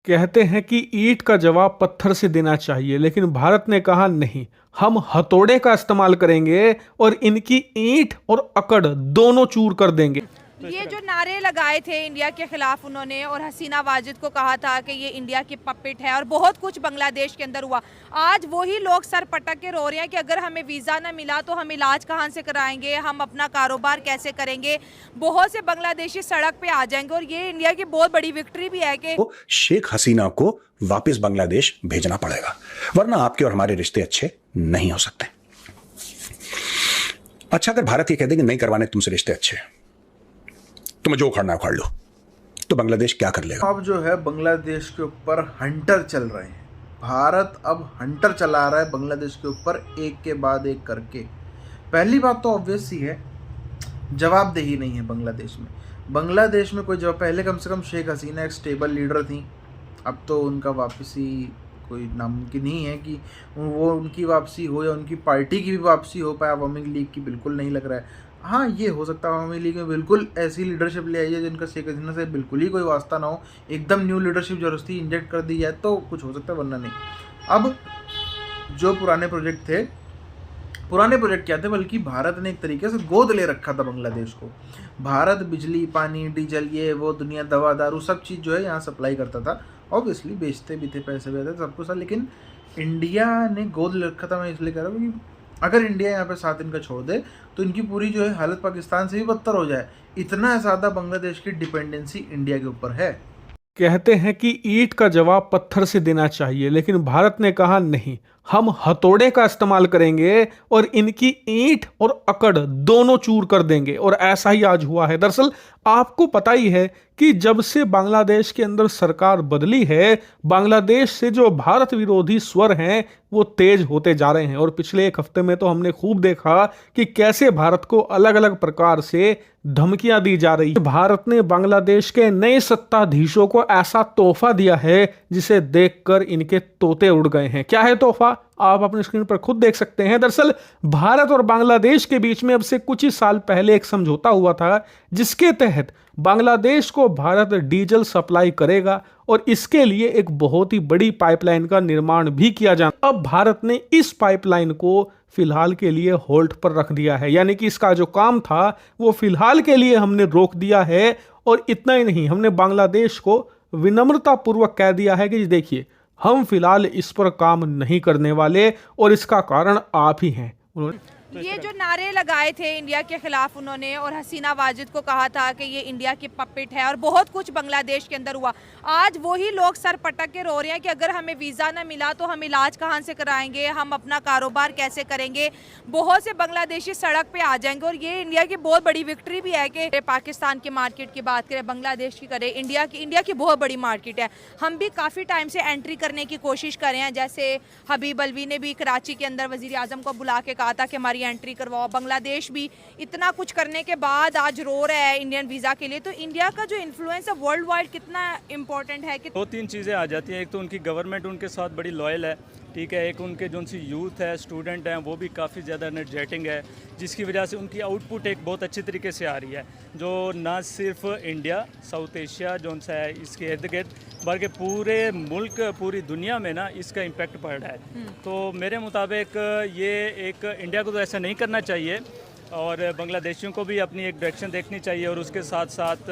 कहते हैं कि ईंट का जवाब पत्थर से देना चाहिए, लेकिन भारत ने कहा नहीं, हम हथौड़े का इस्तेमाल करेंगे और इनकी ईंट और अकड़ दोनों चूर कर देंगे। ये जो नारे लगाए थे इंडिया के खिलाफ उन्होंने, और हसीना वाजिद को कहा था कि ये इंडिया की पपेट है, और बहुत कुछ बांग्लादेश के अंदर हुआ। आज वही लोग सर पटक के रो रहे हैं कि अगर हमें वीज़ा ना मिला तो हम इलाज कहाँ से कराएंगे, हम अपना कारोबार कैसे करेंगे। बहुत से बांग्लादेशी सड़क पे आ जाएंगे, और ये इंडिया की बहुत बड़ी विक्ट्री भी है कि शेख हसीना को वापस बांग्लादेश भेजना पड़ेगा, वरना आपके और हमारे रिश्ते अच्छे नहीं हो सकते। अच्छा, अगर भारत ये कह दे कि नहीं करवाने तुमसे रिश्ते अच्छे, तुम्हें जो उखाड़ना उखाड़ लो, तो बांग्लादेश क्या कर लेगा? अब जो है बांग्लादेश के ऊपर हंटर चल रहे हैं। भारत अब हंटर चला रहा है बांग्लादेश के ऊपर, एक के बाद एक करके। पहली बात तो ऑब्वियस ही है, जवाबदेही नहीं है बांग्लादेश में। बांग्लादेश में कोई जवाब, पहले कम से कम शेख हसीना एक स्टेबल लीडर थी, अब तो उनका वापसी कोई नामुमकिन ही है कि वो उनकी वापसी हो या उनकी पार्टी की भी वापसी हो पाए। अवामी लीग की बिल्कुल नहीं लग रहा है। हाँ, ये हो सकता है अवामी लीग में बिल्कुल ऐसी लीडरशिप ले आई है जिनका शेख हसीना से बिल्कुल ही कोई वास्ता ना हो, एकदम न्यू लीडरशिप जबरदस्ती इंजेक्ट कर दी जाए तो कुछ हो सकता है, वरना नहीं। अब जो पुराने प्रोजेक्ट थे, पुराने प्रोजेक्ट क्या थे, बल्कि भारत ने एक तरीके से गोद ले रखा था बांग्लादेश को। भारत बिजली, पानी, डीजल, ये वो दुनिया, दवा दारू, सब चीज़ जो है यहाँ सप्लाई करता था। ऑब्वियसली बेचते भी थे, पैसे भी आते थे, सब कुछ था, लेकिन इंडिया ने गोद ले रखा था। मैं इसलिए कह रहा हूँ कि अगर इंडिया यहाँ पे साथ इनका छोड़ दे तो इनकी पूरी जो है हालत पाकिस्तान से भी बदतर हो जाए। इतना ज़्यादा बांग्लादेश की डिपेंडेंसी इंडिया के ऊपर है। कहते हैं कि ईंट का जवाब पत्थर से देना चाहिए, लेकिन भारत ने कहा नहीं, हम हथौड़े का इस्तेमाल करेंगे और इनकी ईंट और अकड़ दोनों चूर कर देंगे। और ऐसा ही आज हुआ है। दरअसल आपको पता ही है कि जब से बांग्लादेश के अंदर सरकार बदली है, बांग्लादेश से जो भारत विरोधी स्वर हैं वो तेज होते जा रहे हैं। और पिछले एक हफ्ते में तो हमने खूब देखा कि कैसे भारत को अलग अलग प्रकार से धमकियां दी जा रही है। भारत ने बांग्लादेश के नए सत्ताधीशों को ऐसा तोहफा दिया है जिसे देखकर इनके तोते उड़ गए हैं। क्या है तोहफा, आप अपनी स्क्रीन पर खुद देख सकते हैं। दरअसल भारत और बांग्लादेश के बीच में अब से कुछ ही साल पहले एक समझौता हुआ था, जिसके तहत बांग्लादेश को भारत डीजल सप्लाई करेगा और इसके लिए एक बहुत ही बड़ी पाइपलाइन का निर्माण भी किया जाना। अब भारत ने इस पाइपलाइन को फिलहाल के लिए होल्ड पर रख दिया है, यानी कि इसका जो काम था वो फिलहाल के लिए हमने रोक दिया है। और इतना ही नहीं, हमने बांग्लादेश को विनम्रता पूर्वक कह दिया है कि देखिए, हम फिलहाल इस पर काम नहीं करने वाले और इसका कारण आप ही हैं। ये जो नारे लगाए थे इंडिया के खिलाफ उन्होंने, और हसीना वाजिद को कहा था कि ये इंडिया की पपेट है, और बहुत कुछ बांग्लादेश के अंदर हुआ। आज वही लोग सर पटक के रो रहे हैं कि अगर हमें वीज़ा ना मिला तो हम इलाज कहाँ से कराएंगे, हम अपना कारोबार कैसे करेंगे। बहुत से बांग्लादेशी सड़क पे आ जाएंगे, और ये इंडिया की बहुत बड़ी विक्ट्री भी है कि पाकिस्तान की मार्केट की बात करें, बांग्लादेश की करें, इंडिया की बहुत बड़ी मार्केट है। हम भी काफ़ी टाइम से एंट्री करने की कोशिश कर रहे हैं। जैसे हबीब अलवी ने भी कराची के अंदर वज़ीर आज़म को बुला के कहा था कि हमारी एंट्री करवाओ। बांग्लादेश भी इतना कुछ करने के बाद आज रो रहा है इंडियन वीज़ा के लिए। तो इंडिया का जो इन्फ्लुएंस है वर्ल्ड वाइड कितना इंपॉर्टेंट है कि दो तीन चीज़ें आ जाती हैं। एक तो उनकी गवर्नमेंट उनके साथ बड़ी लॉयल है, ठीक है। एक उनके जो उनसी यूथ है, स्टूडेंट हैं, वो भी काफ़ी ज़्यादा एनर्जेटिक है, जिसकी वजह से उनकी आउटपुट एक बहुत अच्छी तरीके से आ रही है, जो ना सिर्फ इंडिया, साउथ एशिया जो सा है इसके इर्द गिर्द, बल्कि पूरे मुल्क, पूरी दुनिया में ना इसका इम्पेक्ट पड़ रहा है। तो मेरे मुताबिक ये एक इंडिया को तो ऐसा नहीं करना चाहिए, और बांग्लादेशियों को भी अपनी एक डायरेक्शन देखनी चाहिए, और उसके साथ साथ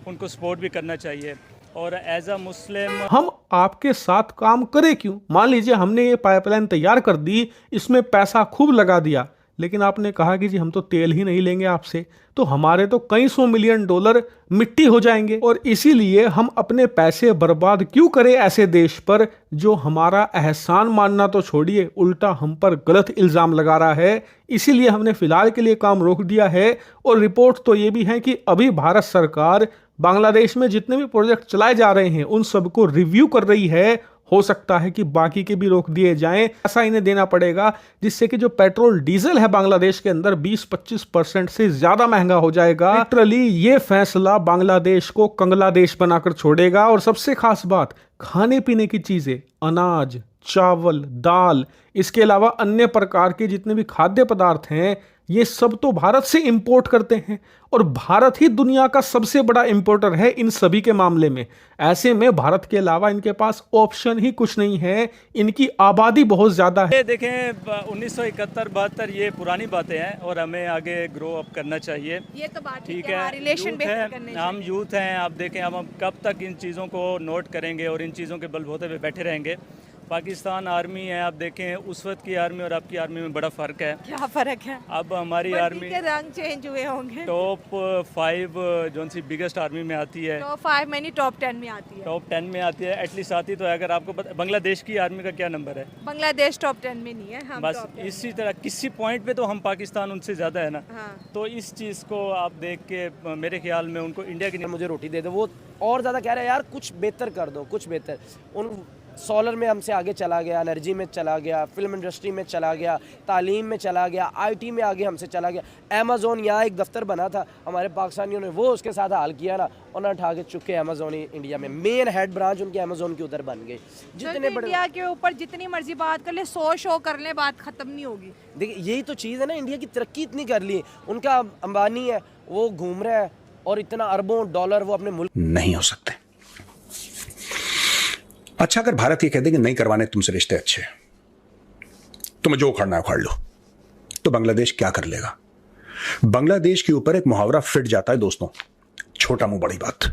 उनको सपोर्ट भी करना चाहिए। और एज अ मुस्लिम हम आपके साथ काम करें क्यों? मान लीजिए हमने ये पाइपलाइन तैयार कर दी, इसमें पैसा खूब लगा दिया, लेकिन आपने कहा कि जी हम तो तेल ही नहीं लेंगे आपसे, तो हमारे तो कई $100 मिलियन मिट्टी हो जाएंगे। और इसीलिए हम अपने पैसे बर्बाद क्यों करें ऐसे देश पर जो हमारा एहसान मानना तो छोड़िए, उल्टा हम पर गलत इल्ज़ाम लगा रहा है। इसीलिए हमने फिलहाल के लिए काम रोक दिया है। और रिपोर्ट तो ये भी है कि अभी भारत सरकार बांग्लादेश में जितने भी प्रोजेक्ट चलाए जा रहे हैं उन सबको रिव्यू कर रही है। हो सकता है कि बाकी के भी रोक दिए जाएं। ऐसा इन्हें देना पड़ेगा जिससे कि जो पेट्रोल डीजल है बांग्लादेश के अंदर 20-25% से ज्यादा महंगा हो जाएगा। लिटरली ये फैसला बांग्लादेश को कंगलादेश बनाकर छोड़ेगा। और सबसे खास बात, खाने पीने की चीजें, अनाज, चावल, दाल, इसके अलावा अन्य प्रकार के जितने भी खाद्य पदार्थ हैं, ये सब तो भारत से इंपोर्ट करते हैं और भारत ही दुनिया का सबसे बड़ा इंपोर्टर है इन सभी के मामले में। ऐसे में भारत के अलावा इनके पास ऑप्शन ही कुछ नहीं है, इनकी आबादी बहुत ज्यादा है। ये देखें 1971-72 ये पुरानी बातें हैं और हमें आगे ग्रो अप करना चाहिए। ये तो बात ठीक है, है, रिलेशन यूथ बेहतर है, करने हम चाहिए। यूथ हैं, आप देखें अब हम कब तक इन चीज़ों को नोट करेंगे और इन चीज़ों के बलबूते पे बैठे रहेंगे। पाकिस्तान आर्मी है, आप देखें उस वक्त की आर्मी और अब की आर्मी में बड़ा फ़र्क है। क्या फर्क है? अब हमारी वर्दी आर्मी के रंग चेंज हुए होंगे। टॉप 5 जो सी बिगेस्ट आर्मी में आती है, टॉप 5 में नहीं, टॉप 10 में आती है। टॉप 10 में आती है, एटलीस्ट आती तो है। अगर आपको बांग्लादेश की आर्मी का क्या नंबर है? बांग्लादेश टॉप 10 में नहीं है, हम बस टॉप 10 इसी तरह किसी पॉइंट पे तो हम पाकिस्तान उनसे ज़्यादा है ना। हाँ। तो इस चीज़ को आप देख के मेरे ख्याल में उनको इंडिया की मुझे रोटी दे दो, वो और ज़्यादा कह रहे हैं यार कुछ बेहतर कर दो, कुछ बेहतर। उन सोलर में हमसे आगे चला गया, एनर्जी में चला गया, फिल्म इंडस्ट्री में चला गया, तालीम में चला गया, आईटी में आगे हमसे चला गया। अमेज़ोन यहाँ एक दफ्तर बना था हमारे पाकिस्तानियों ने, वो उसके साथ हाल किया ना, उन्होंने उठा के चुके अमेज़ोन इंडिया में मेन हेड ब्रांच उनके अमेज़ोन के उधर बन गई। जितने इंडिया के ऊपर जितनी मर्जी बात कर ले, 100 शो कर ले, बात खत्म नहीं होगी। देखिए यही तो चीज़ है ना, इंडिया की तरक्की इतनी कर ली, उनका अंबानी है वो घूम रहा है और इतना अरबों डॉलर वो अपने मुल्क नहीं हो सकते। अच्छा, अगर भारत ये कह दे कि नहीं करवाने तुमसे रिश्ते अच्छे, तुम्हें जो उखाड़ना है उखाड़ लो, तो बांग्लादेश क्या कर लेगा? बांग्लादेश के ऊपर एक मुहावरा फिट जाता है दोस्तों, छोटा मुंह बड़ी बात।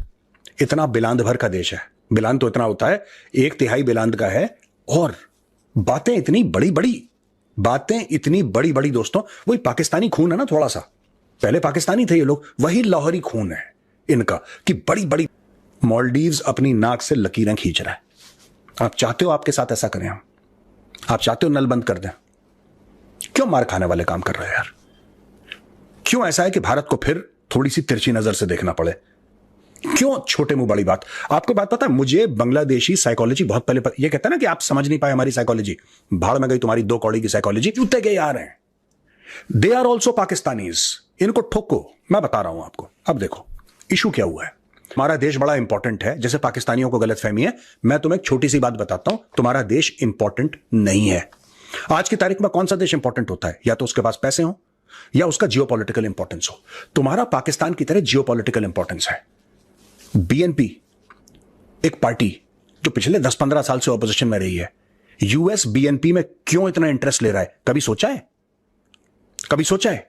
इतना बिलांद भर का देश है, बिलांद तो इतना होता है 1/3 बिलांद का है, और बातें इतनी बड़ी बड़ी दोस्तों। वही पाकिस्तानी खून है ना, थोड़ा सा पहले पाकिस्तानी थे ये लोग, वही लाहौरी खून है इनका कि बड़ी बड़ी। मालदीव्स अपनी नाक से लकीरें खींच रहा है। आप चाहते हो आपके साथ ऐसा करें हम? आप चाहते हो नल बंद कर दें? क्यों मार खाने वाले काम कर रहे हो यार? क्यों ऐसा है कि भारत को फिर थोड़ी सी तिरछी नजर से देखना पड़े? क्यों छोटे मुंह बड़ी बात? आपको बात पता है, मुझे बांग्लादेशी साइकोलॉजी बहुत पहले ये कहता है ना कि आप समझ नहीं पाए हमारी साइकोलॉजी, भाड़ में गई तुम्हारी 2 कौड़ी की साइकोलॉजी। जूते के यार हैं, दे आर ऑल्सो पाकिस्तानीज, इनको ठोको। मैं बता रहा हूं आपको। अब देखो इशू क्या हुआ है। हमारा देश बड़ा इंपॉर्टेंट है, जैसे पाकिस्तानियों को गलतफहमी है। मैं तुम्हें एक छोटी सी बात बताता हूं, तुम्हारा देश इंपॉर्टेंट नहीं है। आज की तारीख में कौन सा देश इंपॉर्टेंट होता है? या तो उसके पास पैसे हो या उसका जियोपॉलिटिकल इंपॉर्टेंस हो। तुम्हारा पाकिस्तान की तरह जियोपॉलिटिकल इंपॉर्टेंस है। बीएनपी एक पार्टी जो पिछले 10-15 साल से ऑपोजिशन में रही है, यूएस बीएनपी में क्यों इतना इंटरेस्ट ले रहा है? कभी सोचा है?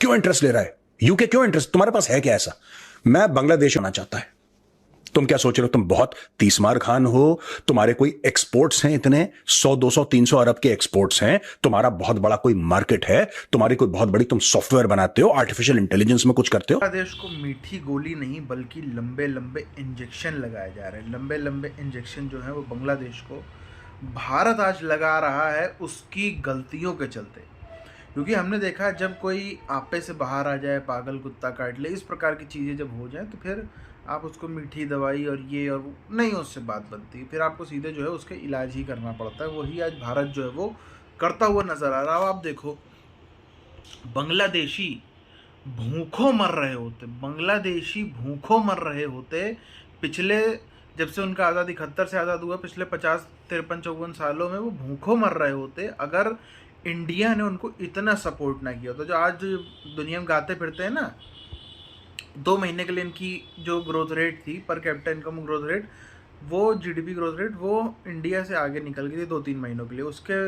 क्यों इंटरेस्ट ले रहा है? यूके क्यों इंटरेस्ट? तुम्हारे पास है क्या ऐसा? मैं बांग्लादेश होना चाहता है। तुम क्या सोच रहे हो? तुम बहुत तीसमार खान हो, तुम्हारे कोई एक्सपोर्ट्स हैं इतने 100, 200, 300 अरब के एक्सपोर्ट्स हैं, तुम्हारा बहुत बड़ा कोई मार्केट है, तुम्हारी कोई बहुत बड़ी, तुम सॉफ्टवेयर बनाते हो, आर्टिफिशियल इंटेलिजेंस में कुछ करते हो। बांग्लादेश को मीठी गोली नहीं बल्कि लंबे लंबे इंजेक्शन लगाए जा रहे हैं। लंबे लंबे इंजेक्शन जो है वो बांग्लादेश को भारत आज लगा रहा है उसकी गलतियों के चलते। क्योंकि हमने देखा है जब कोई आपे से बाहर आ जाए, पागल कुत्ता काट ले, इस प्रकार की चीज़ें जब हो जाए तो फिर आप उसको मीठी दवाई और ये और वो नहीं, उससे बात बनती। फिर आपको सीधे जो है उसके इलाज ही करना पड़ता है। वही आज भारत जो है वो करता हुआ नज़र आ रहा है। आप देखो बांग्लादेशी भूखों मर रहे होते पिछले, जब से उनका आज़ादी 71 से आज़ाद हुआ, पिछले 50, 53, 54 सालों में वो भूखों मर रहे होते अगर इंडिया ने उनको इतना सपोर्ट ना किया। तो जो आज दुनिया में गाते फिरते हैं ना, 2 महीने के लिए इनकी जो ग्रोथ रेट थी, per capita income growth rate, वो जीडीपी ग्रोथ रेट, वो इंडिया से आगे निकल गई थी 2-3 महीनों के लिए। उसके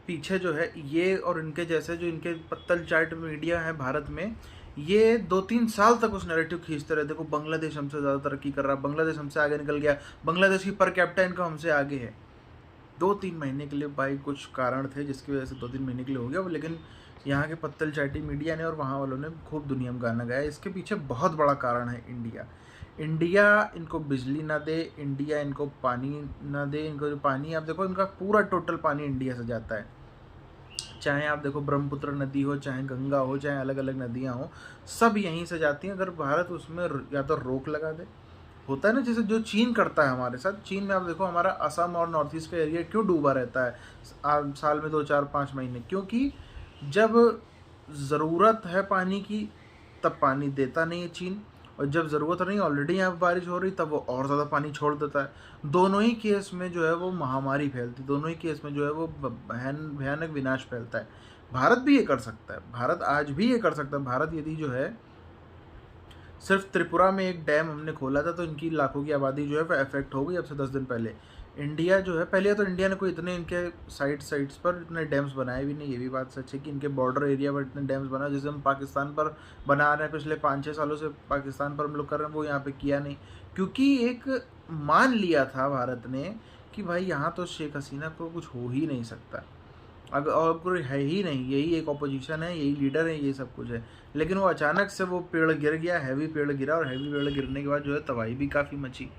पीछे जो है ये और इनके जैसे जो इनके पत्तल चाट मीडिया है भारत में, ये 2-3 साल तक उस नैरेटिव खींचते रहते को बांग्लादेश हमसे ज़्यादा तरक्की कर रहा है, बांग्लादेश हमसे आगे निकल गया, बांग्लादेश की पर कैपिटा इनकम हमसे आगे है। 2-3 महीने के लिए भाई कुछ कारण थे जिसकी वजह से 2-3 महीने के लिए हो गया, लेकिन यहाँ के पत्तल चाटी मीडिया ने और वहाँ वालों ने खूब दुनिया में गाना गाया। इसके पीछे बहुत बड़ा कारण है इंडिया इनको बिजली ना दे, इंडिया इनको पानी ना दे। इनको जो पानी, आप देखो इनका पूरा टोटल पानी इंडिया से जाता है। चाहे आप देखो ब्रह्मपुत्र नदी हो, चाहे गंगा हो, चाहे अलग अलग नदियाँ हो, सब यहीं से जाती हैं। अगर भारत उसमें या तो रोक लगा दे, होता है ना जैसे जो चीन करता है हमारे साथ। चीन में आप देखो हमारा असम और नॉर्थ ईस्ट का एरिया क्यों डूबा रहता है साल में 2, 4, 5 महीने, क्योंकि जब ज़रूरत है पानी की तब पानी देता नहीं है चीन, और जब ज़रूरत नहीं, ऑलरेडी यहाँ बारिश हो रही, तब वो और ज़्यादा पानी छोड़ देता है। दोनों ही केस में जो है वो महामारी फैलती, दोनों ही केस में जो है वो भयानक विनाश फैलता है। भारत भी ये कर सकता है, भारत आज भी ये कर सकता है। भारत यदि जो है सिर्फ त्रिपुरा में एक डैम हमने खोला था तो इनकी लाखों की आबादी जो है वो अफेक्ट हो गई अब से 10 दिन पहले। इंडिया जो है, पहले तो इंडिया ने कोई इतने इनके साइड्स पर इतने डैम्स बनाए भी नहीं, ये भी बात सच है कि इनके बॉर्डर एरिया पर इतने डैम्स बनाए जैसे हम पाकिस्तान पर बना रहे हैं, पिछले 5-6 सालों से पाकिस्तान पर हम लोग कर रहे हैं, वो यहाँ पे किया नहीं। क्योंकि एक मान लिया था भारत ने कि भाई यहाँ तो शेख हसीना को कुछ हो ही नहीं सकता, अगर और कोई है ही नहीं, यही एक ऑपोजिशन है, यही लीडर है, ये सब कुछ है। लेकिन वो अचानक से वो पेड़ गिर गया, हैवी पेड़ गिरा, और हैवी पेड़ गिरने के बाद जो है तबाही भी काफ़ी मची।